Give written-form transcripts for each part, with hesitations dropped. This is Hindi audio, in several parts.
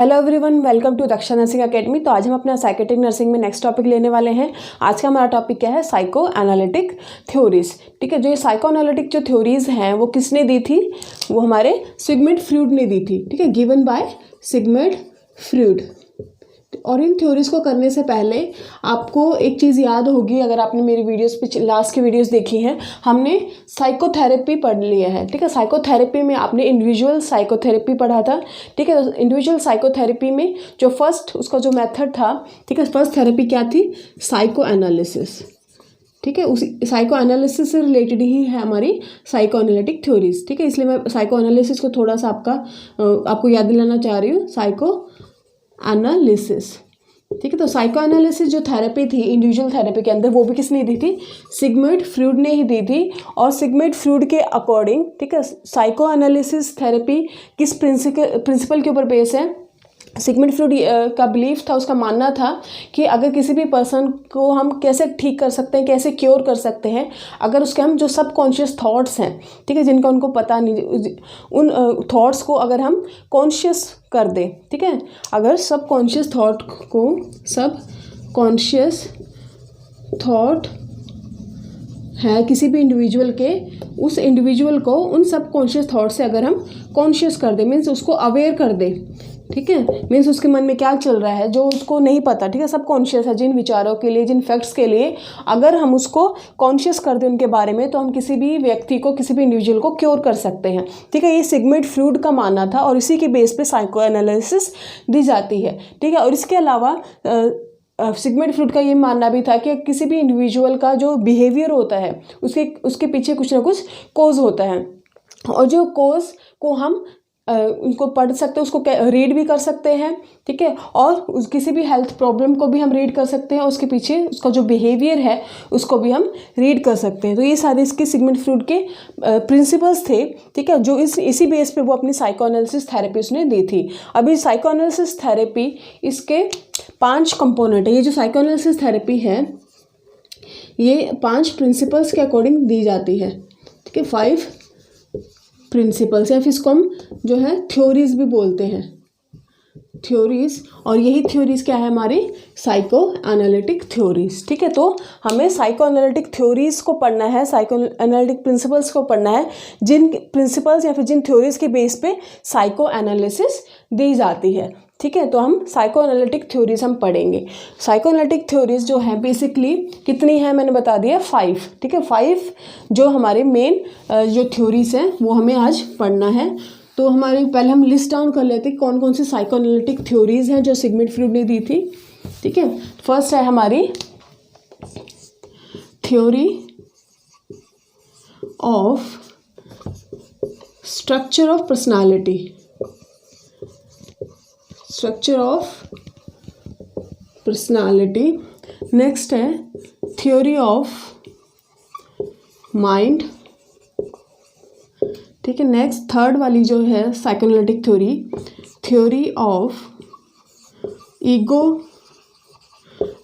Hello everyone, welcome to Daksha nursing academy. तो आज हम अपना साइकेट्रिक नर्सिंग में नेक्स्ट टॉपिक लेने वाले हैं। आज का हमारा टॉपिक क्या है? Psycho analytic theories. ठीक है, जो ये साइको एनालिटिक जो थ्योरीज हैं वो किसने दी थी? वो हमारे सिगमंड फ्रॉइड ने दी थी। ठीक है, गिवन बाय सिगमंड फ्रॉइड। और इन थ्योरीज को करने से पहले आपको एक चीज़ याद होगी, अगर आपने मेरी वीडियोस पे लास्ट की वीडियोस देखी हैं, हमने साइकोथेरेपी पढ़ लिया है। ठीक है, साइकोथेरेपी में आपने इंडिविजुअल साइकोथेरेपी पढ़ा था। ठीक है, इंडिविजुअल साइकोथेरेपी में जो फर्स्ट उसका जो मेथड था, ठीक है, फर्स्ट थेरेपी क्या थी? Psycho analysis. ठीक है, उस साइको एनालिसिस से रिलेटेड ही है हमारी साइको एनालिटिक थ्योरीज। ठीक है, इसलिए मैं साइको एनालिसिस को थोड़ा सा आपको याद दिलाना चाह रही हूँ। साइको एनालिसिस, ठीक है। तो साइको एनालिसिस जो थेरेपी थी इंडिविजुअल थेरेपी के अंदर, वो भी किसने दी थी? सिगमंड फ्रॉइड ने ही दी थी। और सिगमंड फ्रॉइड के अकॉर्डिंग, ठीक है, साइको एनालिसिस थेरेपी किस प्रिंसिपल के ऊपर बेस है? सिगमंड फ्रॉइड का बिलीफ था, उसका मानना था कि अगर किसी भी पर्सन को हम कैसे ठीक कर सकते हैं, कैसे क्योर कर सकते हैं, अगर उसके हम जो सबकॉन्शियस थॉट्स हैं, ठीक है, जिनका उनको पता नहीं, उन थॉट्स को अगर हम कॉन्शियस कर दें, ठीक है, अगर सबकॉन्शियस थॉट को, सबकॉन्शियस थॉट है किसी भी इंडिविजुअल के, उस इंडिविजुअल को उन सबकॉन्शियस थॉट से अगर हम कॉन्शियस कर दें, मीन्स उसको अवेयर कर दें, ठीक है, मीन्स उसके मन में क्या चल रहा है जो उसको नहीं पता, ठीक है, सब कॉन्शियस है, जिन विचारों के लिए, जिन फैक्ट्स के लिए अगर हम उसको कॉन्शियस कर दें उनके बारे में, तो हम किसी भी व्यक्ति को, किसी भी इंडिविजुअल को क्योर कर सकते हैं। ठीक है, ये सिगमंड फ्रॉइड का मानना था और इसी के बेस पे साइको एनालिसिस दी जाती है। ठीक है, और इसके अलावा सिगमंड फ्रॉइड का ये मानना भी था कि किसी भी इंडिविजुअल का जो बिहेवियर होता है उसके पीछे कुछ ना कुछ कोज होता है, और जो कोज को हम उनको पढ़ सकते हैं, उसको रीड भी कर सकते हैं। ठीक है, और किसी भी हेल्थ प्रॉब्लम को भी हम रीड कर सकते हैं, उसके पीछे उसका जो बिहेवियर है उसको भी हम रीड कर सकते हैं। तो ये सारे इसके सिगमंड फ्रॉइड के प्रिंसिपल्स थे। ठीक है, जो इसी बेस पे वो अपनी साइको एनालिसिस थेरेपी उसने दी थी। अभी साइको एनालिसिस थेरेपी, इसके 5 कंपोनेंट है। ये जो साइको एनालिसिस थेरेपी है ये 5 प्रिंसिपल्स के अकॉर्डिंग दी जाती है। ठीक है, 5 प्रिंसिपल्स, या फिर इसको हम जो है थ्योरीज भी बोलते हैं, थ्योरीज। और यही थ्योरीज क्या है? हमारी साइको एनालिटिक थ्योरीज। ठीक है, तो हमें साइको एनालिटिक थ्योरीज को पढ़ना है, साइको एनालिटिक प्रिंसिपल्स को पढ़ना है, जिन प्रिंसिपल्स या फिर जिन थ्योरीज के बेस पे साइको एनालिसिस दी जाती है। ठीक है, तो हम साइको एनालिटिक थ्योरीज हम पढ़ेंगे। साइको एनालिटिक थ्योरीज जो हैं बेसिकली कितनी है मैंने बता दिया, 5। ठीक है, 5 जो हमारे मेन जो थ्योरीज हैं वो हमें आज पढ़ना है। तो हमारे पहले हम लिस्ट डाउन कर लेते हैं कौन कौन सी साइको एनालिटिक थ्योरीज हैं जो सिगमंड फ्रॉइड ने दी थी। ठीक है, फर्स्ट है हमारी theory of structure of personality, structure of personality. Next है थ्योरी ऑफ माइंड। ठीक है, नेक्स्ट थर्ड वाली जो है psychoanalytic theory, theory of ego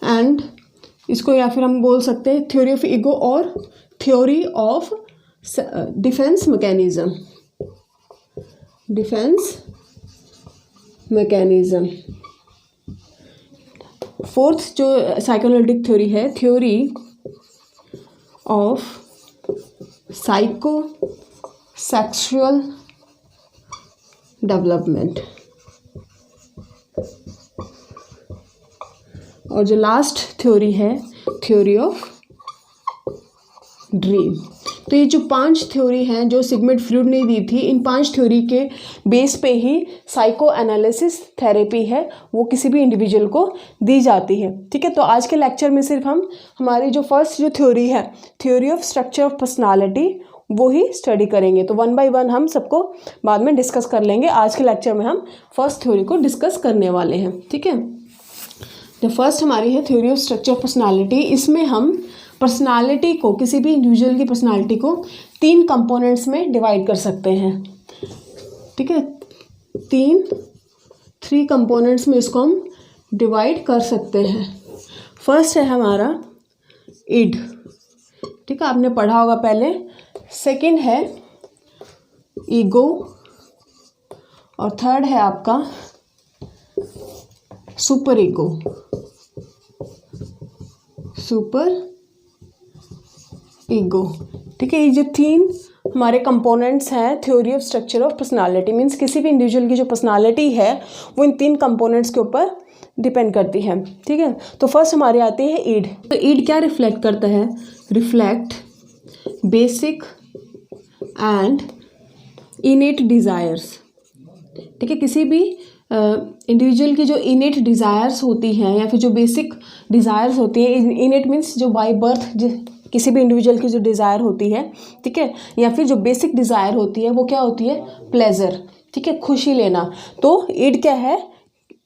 and, इसको या फिर हम बोल सकते हैं थ्योरी ऑफ ईगो और theory of defence mechanism, defence mechanism. Fourth जो साइकोएनालिटिक थ्योरी है, theory of psycho sexual development. और जो लास्ट थ्योरी है, थ्योरी ऑफ ड्रीम। तो ये जो 5 थ्योरी हैं जो सिगमंड फ्रॉइड ने दी थी, इन 5 थ्योरी के बेस पे ही साइको एनालिसिस थेरेपी है वो किसी भी इंडिविजुअल को दी जाती है। ठीक है, तो आज के लेक्चर में सिर्फ हम हमारी जो फर्स्ट जो थ्योरी है, theory of structure of personality, वो ही स्टडी करेंगे। तो 1 बाय 1 हम सबको बाद में डिस्कस कर लेंगे। आज के लेक्चर में हम फर्स्ट थ्योरी को डिस्कस करने वाले हैं। ठीक है, तो फर्स्ट हमारी है theory of structure of personality. इसमें हम पर्सनालिटी को, किसी भी इंडिविजुअल की पर्सनालिटी को 3 कंपोनेंट्स में डिवाइड कर सकते हैं। ठीक है, 3 कंपोनेंट्स में इसको हम डिवाइड कर सकते हैं। फर्स्ट है हमारा इड। ठीक है, आपने पढ़ा होगा पहले। सेकंड है ईगो, और थर्ड है आपका सुपर ईगो, सुपर ईगो। ठीक है, ये जो 3 हमारे कंपोनेंट्स हैं theory of structure of personality, means किसी भी इंडिविजुअल की जो पर्सनालिटी है वो इन 3 कंपोनेंट्स के ऊपर डिपेंड करती है। ठीक है, तो फर्स्ट हमारे आती है ईड। तो ईड क्या रिफ्लेक्ट करता है? Reflect basic and इनेट desires. ठीक है, किसी भी इंडिविजुअल की जो इनेट डिज़ायर्स होती हैं या फिर जो बेसिक डिज़ायर्स होती हैं, इनेट मीन्स जो बाय बर्थ किसी भी इंडिविजुअल की जो डिज़ायर होती है, ठीक है, या फिर जो बेसिक डिज़ायर होती है वो क्या होती है? प्लेजर। ठीक है, खुशी लेना। तो ईड क्या है,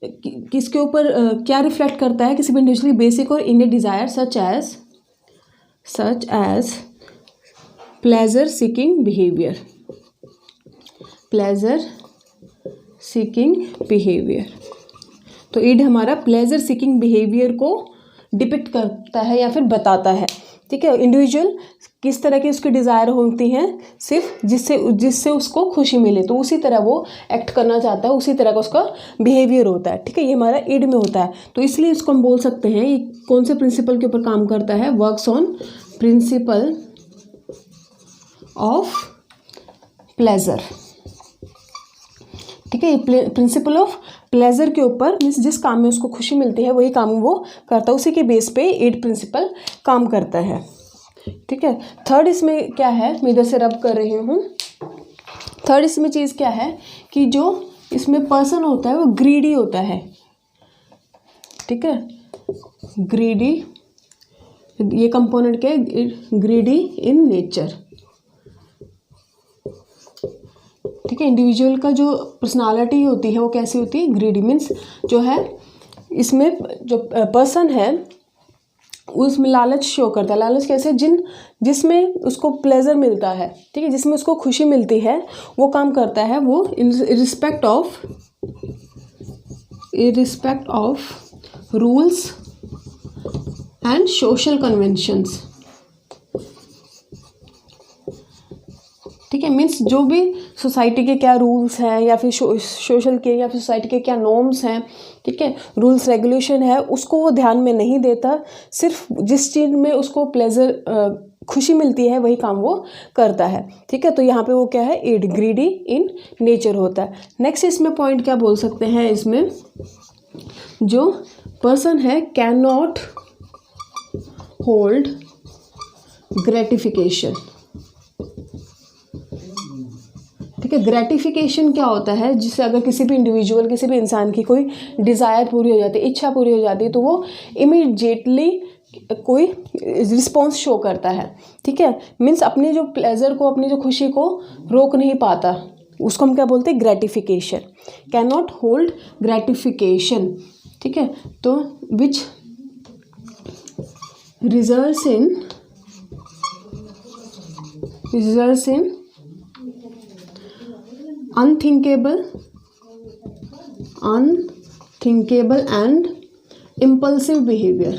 किसके ऊपर क्या रिफ्लेक्ट करता है? किसी भी इंडिविजुअल बेसिक और innate desire such as pleasure seeking behaviour, pleasure seeking behaviour. तो ईड हमारा प्लेजर सीकिंग बिहेवियर को डिपिक्ट करता है या फिर बताता है। ठीक है, इंडिविजुअल किस तरह की उसकी डिज़ायर होती हैं, सिर्फ जिससे उसको खुशी मिले, तो उसी तरह वो एक्ट करना चाहता है, उसी तरह का उसका बिहेवियर होता है। ठीक है, ये हमारा ईड में होता है। तो इसलिए इसको हम बोल सकते हैं ये कौन से प्रिंसिपल के ऊपर काम करता है? Works on principle of pleasure. ठीक है, ये प्रिंसिपल ऑफ प्लेजर के ऊपर, मीन्स जिस काम में उसको खुशी मिलती है वही काम वो करता है, उसी के बेस पे ईड प्रिंसिपल काम करता है। ठीक है, थर्ड इसमें क्या है, मैं इधर से रब कर रही हूँ। थर्ड इसमें चीज़ क्या है कि जो इसमें पर्सन होता है वो ग्रीडी होता है। ठीक है, ग्रीडी, ये कंपोनेंट क्या है? Greedy in nature. ठीक है, इंडिविजुअल का जो पर्सनालिटी होती है वो कैसी होती है? ग्रीडी। मीन्स जो है इसमें जो पर्सन है उसमें लालच शो करता है। लालच कैसे? जिसमें उसको प्लेजर मिलता है, ठीक है, जिसमें उसको खुशी मिलती है वो काम करता है वो in respect of rules and social conventions. ठीक है, मीन्स जो भी सोसाइटी के क्या रूल्स हैं या फिर सोशल के या फिर सोसाइटी के क्या नॉर्म्स हैं, ठीक है, रूल्स रेगुलेशन है, उसको वो ध्यान में नहीं देता, सिर्फ जिस चीज़ में उसको प्लेजर खुशी मिलती है वही काम वो करता है। ठीक है, तो यहाँ पे वो क्या है? ईड, ग्रीडी इन नेचर होता है। नेक्स्ट इसमें पॉइंट क्या बोल सकते हैं? इसमें जो पर्सन है कैन नॉट होल्ड ग्रेटिफिकेशन। ठीक है, ग्रेटिफिकेशन क्या होता है? जिससे अगर किसी भी इंडिविजुअल, किसी भी इंसान की कोई डिज़ायर पूरी हो जाती है, इच्छा पूरी हो जाती है, तो वो इमीडिएटली कोई रिस्पॉन्स शो करता है। ठीक है, मीन्स अपनी जो प्लेजर को, अपनी जो खुशी को रोक नहीं पाता, उसको हम क्या बोलते हैं? Gratification. Can not hold gratification. ठीक है, तो which results in unthinkable and impulsive behavior।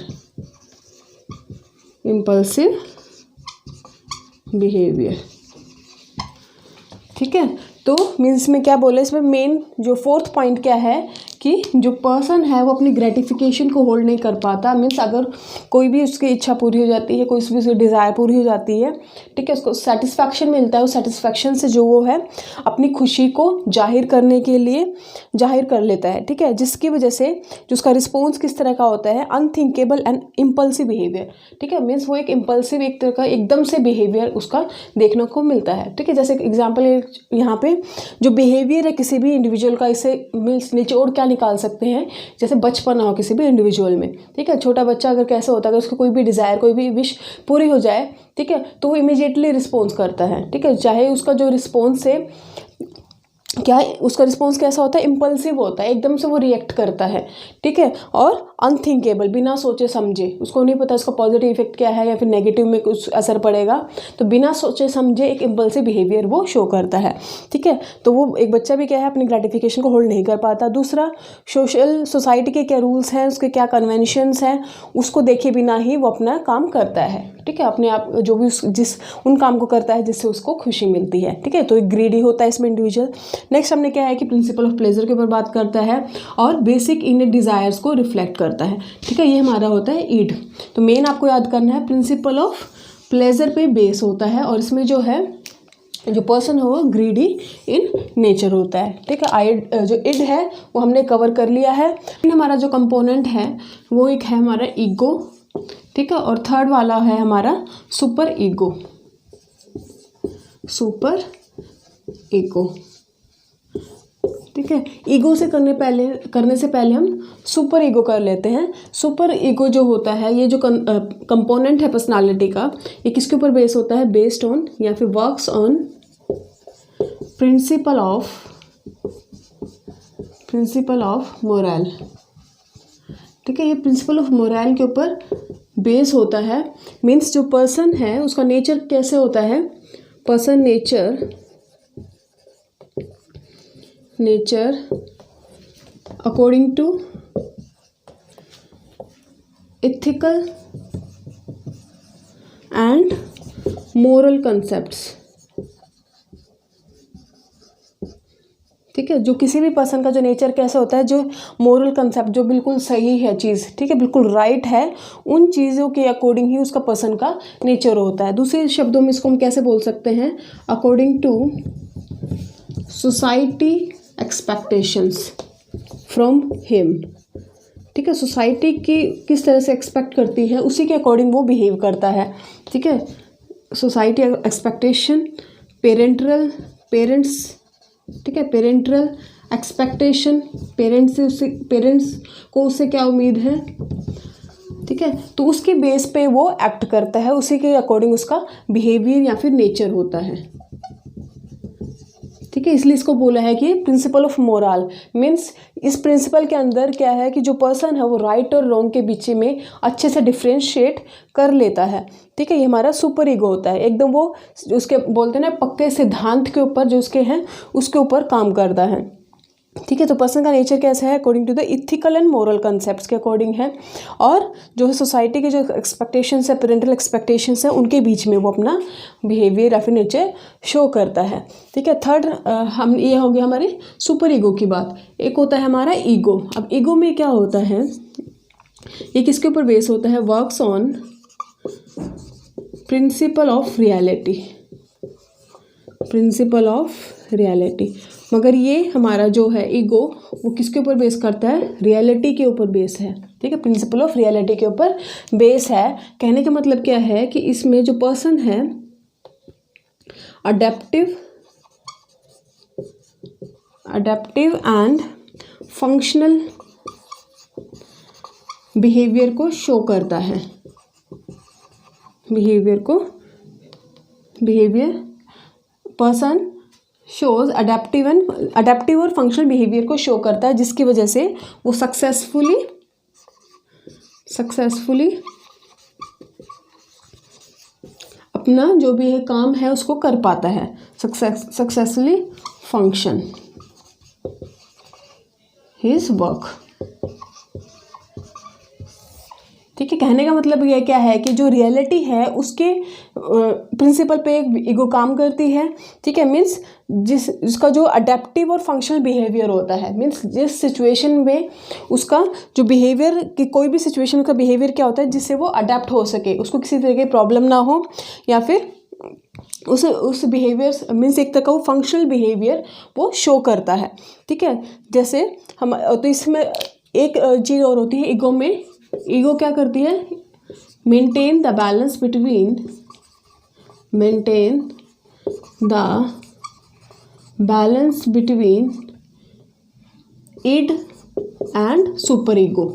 ठीक है, तो मीन्स में क्या बोले? इसमें मेन जो फोर्थ पॉइंट क्या है कि जो पर्सन है वो अपनी ग्रेटिफिकेशन को होल्ड नहीं कर पाता। मीन्स अगर कोई भी उसकी इच्छा पूरी हो जाती है, कोई भी उसकी डिज़ायर पूरी हो जाती है, ठीक है, उसको सेटिस्फैक्शन मिलता है, उस सेटिस्फैक्शन से जो वो है अपनी खुशी को जाहिर करने के लिए जाहिर कर लेता है। ठीक है, जिसकी वजह से जो उसका रिस्पॉन्स किस तरह का होता है? Unthinkable and impulsive behaviour. ठीक है, मीन्स वो एक इम्पल्सिव, एक तरह का एकदम से बिहेवियर उसका देखने को मिलता है। ठीक है, जैसे एग्जाम्पल यहाँ पे जो बिहेवियर है किसी भी इंडिविजुअल का, इसे मीन्स निचोड़ क्या निकाल सकते हैं? जैसे बचपना हो किसी भी इंडिविजुअल में, ठीक है, छोटा बच्चा अगर कैसा होता है, अगर उसको कोई भी डिज़ायर, कोई भी विश पूरी हो जाए, ठीक है, तो वो इमीडिएटली रिस्पॉन्स करता है। ठीक है, चाहे उसका जो रिस्पॉन्स है क्या है, उसका रिस्पॉन्स कैसा होता है? इम्पल्सिव होता है, एकदम से वो रिएक्ट करता है। ठीक है, और अनथिंकेबल, बिना सोचे समझे, उसको नहीं पता उसका पॉजिटिव इफेक्ट क्या है या फिर नेगेटिव में कुछ असर पड़ेगा, तो बिना सोचे समझे एक इम्पल्सिव बिहेवियर वो शो करता है। ठीक है, तो वो एक बच्चा भी क्या है? अपनी ग्रेटिफिकेशन को होल्ड नहीं कर पाता। दूसरा, सोसाइटी के क्या रूल्स हैं, उसके क्या कन्वेंशंस हैं, उसको देखे बिना ही वो अपना काम करता है। ठीक है, अपने आप जो भी उन काम को करता है जिससे उसको खुशी मिलती है। ठीक है, तो एक ग्रीडी होता है इसमें इंडिविजुअल। नेक्स्ट हमने क्या है कि प्रिंसिपल ऑफ प्लेजर के ऊपर बात करता है और बेसिक इननेट डिज़ायर्स को रिफ्लेक्ट करता है, ठीक है। ये हमारा होता है ईड। तो मेन आपको याद करना है प्रिंसिपल ऑफ प्लेजर पे बेस होता है और इसमें जो है जो पर्सन हो वो ग्रीडी इन नेचर होता है, ठीक है। आइड जो इड है वो हमने कवर कर लिया है। हमारा जो कंपोनेंट है वो एक है हमारा ईगो, ठीक है, और थर्ड वाला है हमारा सुपर ईगो, सुपर ईगो, ठीक है। ईगो से करने से पहले हम सुपर ईगो कर लेते हैं। सुपर ईगो जो होता है ये जो कंपोनेंट है पर्सनालिटी का, ये किसके ऊपर बेस होता है, बेस्ड ऑन या फिर works on principle of moral, ठीक है। ये प्रिंसिपल ऑफ मोरल के ऊपर बेस होता है। मीन्स जो पर्सन है उसका नेचर कैसे होता है, person nature according to ethical and moral concepts, ठीक है। जो किसी भी पर्सन का जो नेचर कैसे होता है, जो मोरल कंसेप्ट जो बिल्कुल सही है चीज़, ठीक है, बिल्कुल राइट है, उन चीज़ों के अकॉर्डिंग ही उसका पर्सन का नेचर होता है। दूसरे शब्दों में इसको हम कैसे बोल सकते हैं, according to society expectations from him, ठीक है। सोसाइटी की किस तरह से एक्सपेक्ट करती है उसी के अकॉर्डिंग वो बिहेव करता है, ठीक है। सोसाइटी एक्सपेक्टेशन, पेरेंट्स, ठीक है, पेरेंटल एक्सपेक्टेशन, पेरेंट्स को उससे क्या उम्मीद है, ठीक है, तो उसके बेस पे वो एक्ट करता है, उसी के अकॉर्डिंग उसका बिहेवियर या फिर नेचर होता है, ठीक है। इसलिए इसको बोला है कि प्रिंसिपल ऑफ मोरल। मीन्स इस प्रिंसिपल के अंदर क्या है कि जो पर्सन है वो राइट और रॉन्ग के बीच में अच्छे से डिफ्रेंशिएट कर लेता है, ठीक है। ये हमारा सुपर ईगो होता है, एकदम वो उसके बोलते हैं ना पक्के सिद्धांत के ऊपर जो उसके हैं उसके ऊपर काम करता है, ठीक है। तो पर्सन का नेचर कैसा है, according to the ethical and moral concepts के अकॉर्डिंग है, और जो है सोसाइटी के जो एक्सपेक्टेशंस है, पेरेंटल एक्सपेक्टेशंस है, उनके बीच में वो अपना बिहेवियर या फिर नेचर शो करता है, ठीक है। थर्ड हम ये हो गया हमारे सुपर ईगो की बात। एक होता है हमारा ईगो। अब ईगो में क्या होता है, ये किसके ऊपर बेस होता है, works on principle of reality, principle of reality. मगर ये हमारा जो है ईगो वो किसके ऊपर बेस करता है, रियलिटी के ऊपर बेस है, ठीक है। प्रिंसिपल ऑफ रियलिटी के ऊपर बेस है। कहने का मतलब क्या है कि इसमें जो पर्सन है अडेप्टिव एंड फंक्शनल बिहेवियर को शो करता है, पर्सन शोज अडेप्टिव और फंक्शनल बिहेवियर को शो करता है, जिसकी वजह से वो सक्सेसफुली अपना जो भी है काम है उसको कर पाता है, सक्सेसफुली फंक्शन हिज वर्क, ठीक है। कहने का मतलब ये क्या है कि जो रियलिटी है उसके प्रिंसिपल पे एक ईगो काम करती है, ठीक है। मीन्स जिसका जो अडेप्टिव और फंक्शनल बिहेवियर होता है, मीन्स जिस सिचुएशन में उसका जो बिहेवियर कि कोई भी सिचुएशन का बिहेवियर क्या होता है जिससे वो अडेप्ट हो सके, उसको किसी तरह की प्रॉब्लम ना हो, या फिर उस बिहेवियर मीन्स एक तरह का वो फंक्शनल बिहेवियर वो शो करता है, ठीक है। जैसे हम तो इसमें एक चीज़ और होती है ईगो में। ईगो क्या करती है, maintain the balance between id and super ego,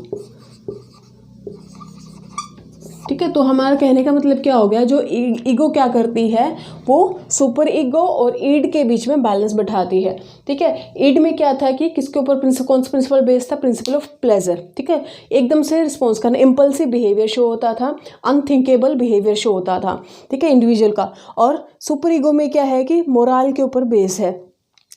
ठीक है। तो हमारा कहने का मतलब क्या हो गया, जो ईगो क्या करती है वो सुपर ईगो और ईड के बीच में बैलेंस बैठाती है, ठीक है। ईड में क्या था कि किसके ऊपर कौन सा प्रिंसिपल बेस था, प्रिंसिपल ऑफ प्लेजर, ठीक है। एकदम से रिस्पॉन्स करना, इम्पल्सिव बिहेवियर शो होता था, अनथिंकेबल बिहेवियर शो होता था, ठीक है, इंडिविजुअल का। और सुपर ईगो में क्या है कि मोरल के ऊपर बेस है,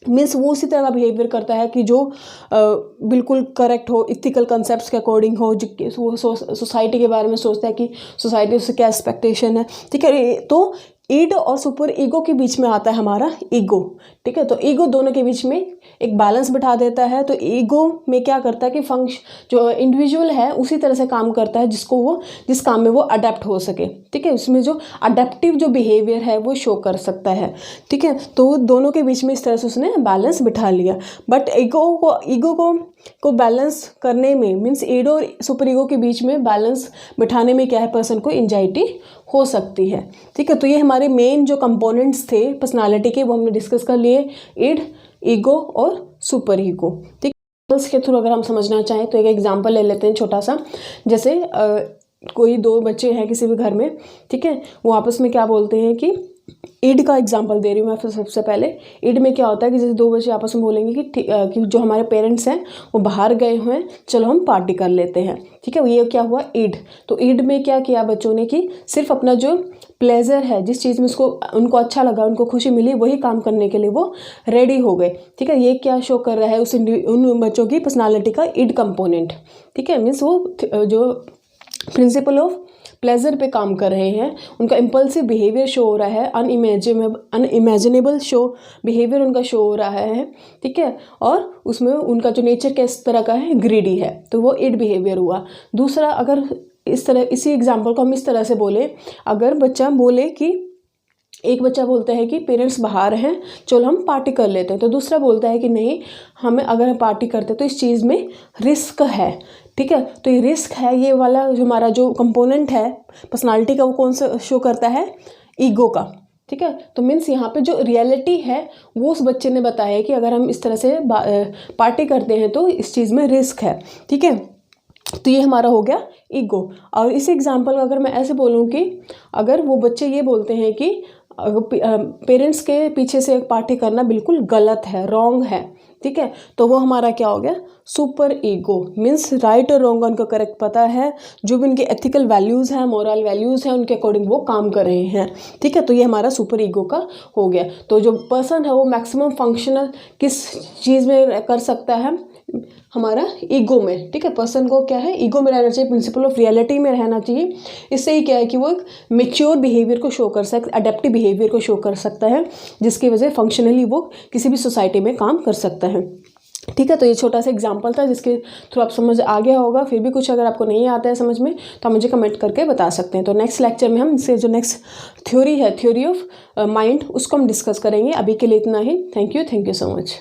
मीन्स वो उसी तरह का बिहेवियर करता है कि जो बिल्कुल करेक्ट हो, इथिकल कंसेप्ट्स के अकॉर्डिंग हो, वो सोसाइटी के बारे में सोचता है कि सोसाइटी उससे क्या एक्सपेक्टेशन है, ठीक है। तो ईड और सुपर ईगो के बीच में आता है हमारा ईगो, ठीक है। तो ईगो दोनों के बीच में एक बैलेंस बिठा देता है। तो ईगो में क्या करता है कि जो इंडिविजुअल है उसी तरह से काम करता है जिस काम में वो अडेप्ट हो सके, ठीक है। उसमें जो अडेप्टिव जो बिहेवियर है वो शो कर सकता है, ठीक है। तो दोनों के बीच में इस तरह से उसने बैलेंस बिठा लिया। बट ईगो को बैलेंस करने में मीन्स ईगो और सुपर ईगो के बीच में बैलेंस बिठाने में क्या है, पर्सन को एंजाइटी हो सकती है, ठीक है। तो ये हमारे मेन जो कंपोनेंट्स थे पर्सनालिटी के वो हमने डिस्कस कर लिए, ईड, ईगो और सुपर ईगो, ठीक है। इसके थ्रू अगर हम समझना चाहें तो एक एग्जांपल ले लेते हैं छोटा सा। जैसे कोई दो बच्चे हैं किसी भी घर में, ठीक है, वो आपस में क्या बोलते हैं कि ईड का एग्जांपल दे रही हूँ मैं फिर सबसे पहले। ईड में क्या होता है कि जैसे दो बच्चे आपस में बोलेंगे कि जो हमारे पेरेंट्स हैं वो बाहर गए हुए हैं, चलो हम पार्टी कर लेते हैं, ठीक है। ये क्या हुआ, ईड। तो ईड में क्या किया बच्चों ने कि सिर्फ अपना जो प्लेजर है, जिस चीज़ में उनको अच्छा लगा, उनको खुशी मिली, वही काम करने के लिए वो रेडी हो गए, ठीक है। ये क्या शो कर रहा है, उन बच्चों की पर्सनालिटी का ईड कंपोनेंट, ठीक है। मीन्स वो जो प्रिंसिपल ऑफ प्लेजर पे काम कर रहे हैं, उनका इम्पल्सिव बिहेवियर शो हो रहा है, अनइमेजिनेबल बिहेवियर उनका शो हो रहा है, ठीक है। और उसमें उनका जो नेचर किस तरह का है, ग्रीडी है, तो वो ईड बिहेवियर हुआ। दूसरा, अगर इसी एग्जाम्पल को हम इस तरह से बोले, अगर बच्चा बोले कि एक बच्चा बोलता है कि पेरेंट्स बाहर हैं, चलो हम पार्टी कर लेते हैं, तो दूसरा बोलता है कि नहीं, हमें अगर हम पार्टी करते तो इस चीज़ में रिस्क है, ठीक है। तो ये रिस्क है, ये वाला जो हमारा जो कंपोनेंट है पर्सनालिटी का, वो कौन सा शो करता है, ईगो का, ठीक है। तो मीन्स यहाँ पे जो रियलिटी है वो उस बच्चे ने बताया कि अगर हम इस तरह से पार्टी करते हैं तो इस चीज़ में रिस्क है, ठीक है। तो ये हमारा हो गया ईगो। और इस एग्जाम्पल को अगर मैं ऐसे बोलूँ कि अगर वो बच्चे ये बोलते हैं कि पेरेंट्स के पीछे से पार्टी करना बिल्कुल गलत है, रॉन्ग है, ठीक है, तो वो हमारा क्या हो गया, सुपर ईगो। मीन्स राइट और रॉन्ग उनको करेक्ट पता है, जो भी उनके एथिकल वैल्यूज़ हैं, मोरल वैल्यूज़ हैं, उनके अकॉर्डिंग वो काम कर रहे हैं, ठीक है। तो ये हमारा सुपर ईगो का हो गया। तो जो पर्सन है वो मैक्सिमम फंक्शनल किस चीज़ में कर सकता है, हमारा ईगो में, ठीक है। पर्सन को क्या है, ईगो में रहना चाहिए, प्रिंसिपल ऑफ रियलिटी में रहना चाहिए। इससे ही क्या है कि वो एक मेच्योर बिहेवियर को शो कर सकता है, अडेप्टिव बिहेवियर को शो कर सकता है, जिसकी वजह फंक्शनली वो किसी भी सोसाइटी में काम कर सकता है, ठीक है। तो ये छोटा सा एग्जांपल था जिसके थ्रू आप समझ आ गया होगा। फिर भी कुछ अगर आपको नहीं आता है समझ में तो आप मुझे कमेंट करके बता सकते हैं। तो नेक्स्ट लेक्चर में हम इससे जो नेक्स्ट थ्योरी है, थ्योरी ऑफ माइंड, उसको हम डिस्कस करेंगे। अभी के लिए इतना ही। Thank you so much.